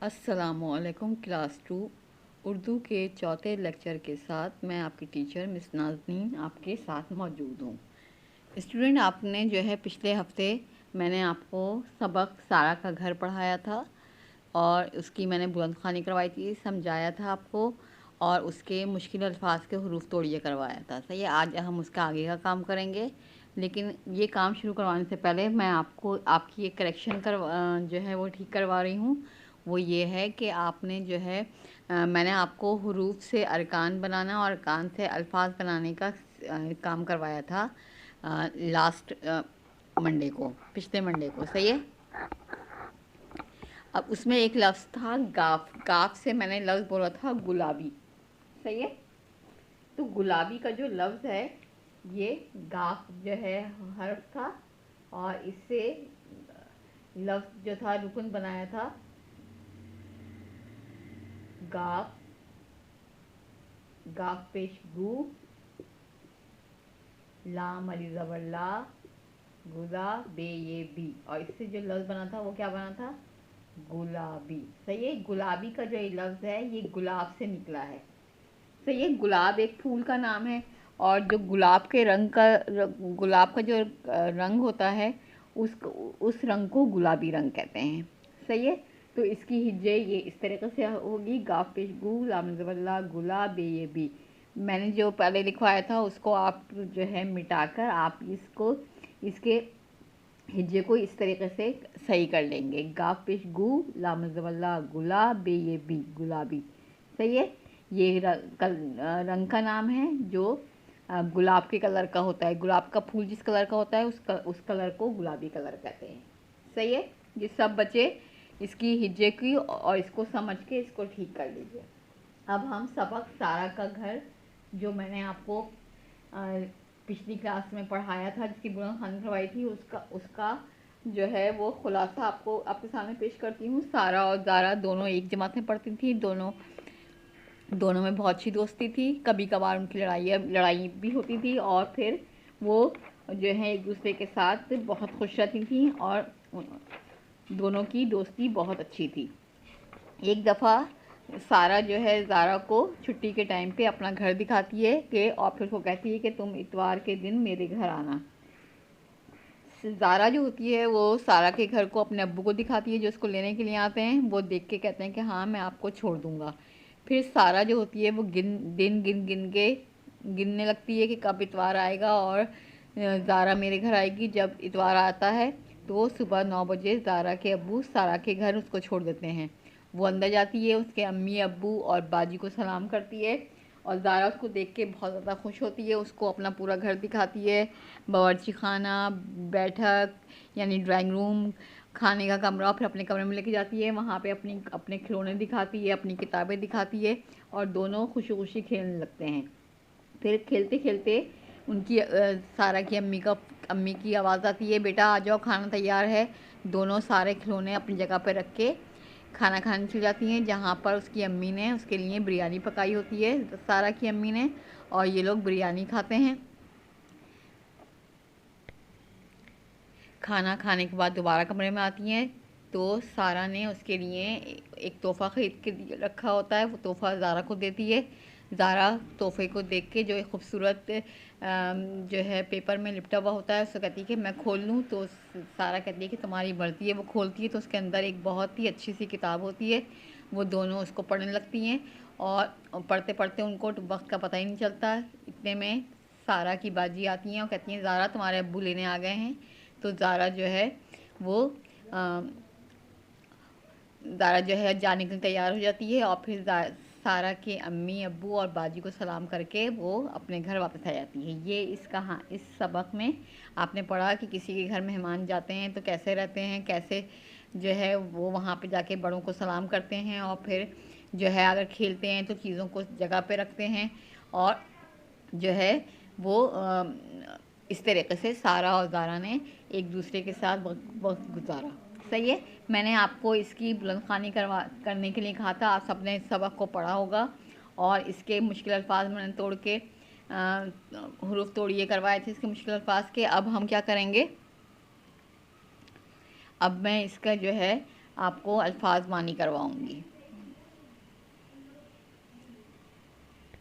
अस्सलामुअलैकुम क्लास 2 उर्दू के चौथे लेक्चर के साथ मैं आपकी टीचर मिस नाज़नीन आपके साथ मौजूद हूँ। स्टूडेंट, आपने जो है पिछले हफ्ते मैंने आपको सबक सारा का घर पढ़ाया था और उसकी मैंने बुलंदखानी करवाई थी, समझाया था आपको और उसके मुश्किल अल्फाज के हरूफ तोड़िए करवाया था। सही है, आज हम उसका आगे का काम करेंगे। लेकिन ये काम शुरू करवाने से पहले मैं आपको आपकी एक करेक्शन जो है वो ठीक करवा रही हूँ। वो ये है कि आपने जो है मैंने आपको हरूफ से अरकान बनाना और अरकान से अल्फाज बनाने का काम करवाया था लास्ट मंडे को, पिछले मंडे को। सही है। अब उसमें एक लफ्ज़ था गाफ। गाफ से मैंने लफ्ज़ बोला था गुलाबी। सही है। तो गुलाबी का जो लफ्ज़ है ये गाफ जो है हर्फ था और इससे लफ्ज़ जो था रुकन बनाया था गाफ। गाफ पेश गु, लाम अली ज़बर ला, गुला बे ये बी, और इससे जो लफ्ज़ बना था वो क्या बना था? गुलाबी। सही है। गुलाबी का जो ये लफ्ज़ है ये गुलाब से निकला है। सही है। गुलाब एक फूल का नाम है और जो गुलाब के रंग का गुलाब का जो रंग होता है उस रंग को गुलाबी रंग कहते हैं। सही है। तो इसकी हिज्जे ये इस तरीके से होगी गाफ पेश गु लाम ज़बरला गुला बे ये बी। मैंने जो पहले लिखवाया था उसको आप जो है मिटाकर आप इसके हिज्जे को इस तरीके से सही कर लेंगे। गाफ पेश गु लाम ज़बरला गुला बे ये बी, गुलाबी। सही है। ये रंग का नाम है जो गुलाब के कलर का होता है। गुलाब का फूल जिस कलर का होता है उस कलर को गुलाबी कलर कहते हैं। सही है। ये सब बच्चे इसकी हिज्जे की और इसको समझ के इसको ठीक कर लीजिए। अब हम सबक सारा का घर जो मैंने आपको पिछली क्लास में पढ़ाया था, जिसकी बुलंदखानी करवाई थी, उसका जो है वो खुलासा आपको आपके सामने पेश करती हूँ। सारा और ज़ारा दोनों एक जमात में पढ़ती थी। दोनों में बहुत अच्छी दोस्ती थी। कभी कभार उनकी लड़ाई भी होती थी और फिर वो जो है एक दूसरे के साथ बहुत खुश रहती थी और दोनों की दोस्ती बहुत अच्छी थी। एक दफ़ा सारा जो है ज़ारा को छुट्टी के टाइम पे अपना घर दिखाती है कि और फिर उसको कहती है कि तुम इतवार के दिन मेरे घर आना। ज़ारा जो होती है वो सारा के घर को अपने अब्बू को दिखाती है जो उसको लेने के लिए आते हैं। वो देख के कहते हैं कि हाँ मैं आपको छोड़ दूँगा। फिर सारा जो होती है वो दिन गिन के गिनने लगती है कि कब इतवार आएगा और ज़ारा मेरे घर आएगी। जब इतवार आता है तो सुबह 9 बजे ज़ारा के अब्बू सारा के घर उसको छोड़ देते हैं। वो अंदर जाती है, उसके अम्मी अब्बू और बाजी को सलाम करती है और ज़ारा उसको देख के बहुत ज़्यादा खुश होती है। उसको अपना पूरा घर दिखाती है, बावर्ची खाना, बैठक यानी ड्राइंग रूम, खाने का कमरा। फिर अपने कमरे में लेके जाती है, वहाँ पे अपने खिलौने दिखाती है, अपनी किताबें दिखाती है और दोनों खुशी खुशी खेलने लगते हैं। फिर खेलते खेलते उनकी सारा की अम्मी की आवाज़ आती है, बेटा आ जाओ खाना तैयार है। दोनों सारे खिलौने अपनी जगह पर रख के खाना खाने चली जाती हैं, जहाँ पर उसकी अम्मी ने उसके लिए बिरयानी पकाई होती है, सारा की अम्मी ने, और ये लोग बिरयानी खाते हैं। खाना खाने के बाद दोबारा कमरे में आती हैं तो सारा ने उसके लिए एक तोहफ़ा ख़रीद के रखा होता है। वो तोहफ़ा ज़ारा को देती है। ज़ारा तोहफ़े को देख के जो एक खूबसूरत जो है पेपर में लिपटा हुआ होता है उसको कहती है कि मैं खोल लूँ। तो सारा कहती है कि तुम्हारी मर्ज़ी है। वो खोलती है तो उसके अंदर एक बहुत ही अच्छी सी किताब होती है। वो दोनों उसको पढ़ने लगती हैं और पढ़ते पढ़ते उनको वक्त का पता ही नहीं चलता। इतने में सारा की बाजी आती हैं और कहती हैं ज़ारा तुम्हारे अब्बू लेने आ गए हैं। तो ज़ारा जो है वो ज़ारा जो है जाने के लिए तैयार हो जाती है और फिर सारा के अम्मी अब्बू और बाजी को सलाम करके वो अपने घर वापस आ जाती है। ये इस सबक में आपने पढ़ा कि किसी के घर मेहमान जाते हैं तो कैसे रहते हैं, कैसे जो है वो वहाँ पे जाके बड़ों को सलाम करते हैं और फिर जो है अगर खेलते हैं तो चीज़ों को जगह पे रखते हैं और जो है वो इस तरीके से सारा और ज़ारा ने एक दूसरे के साथ वक्त गुजारा। सही है। मैंने आपको इसकी बुलंदखानी करने के लिए कहा था। आप सबने इस सबक को पढ़ा होगा और इसके मुश्किल अल्फाज मैंने तोड़ के हरूफ तोड़िए करवाए थे इसके मुश्किल अल्फाज के। अब हम क्या करेंगे, अब मैं इसका जो है आपको अल्फाज मानी करवाऊंगी।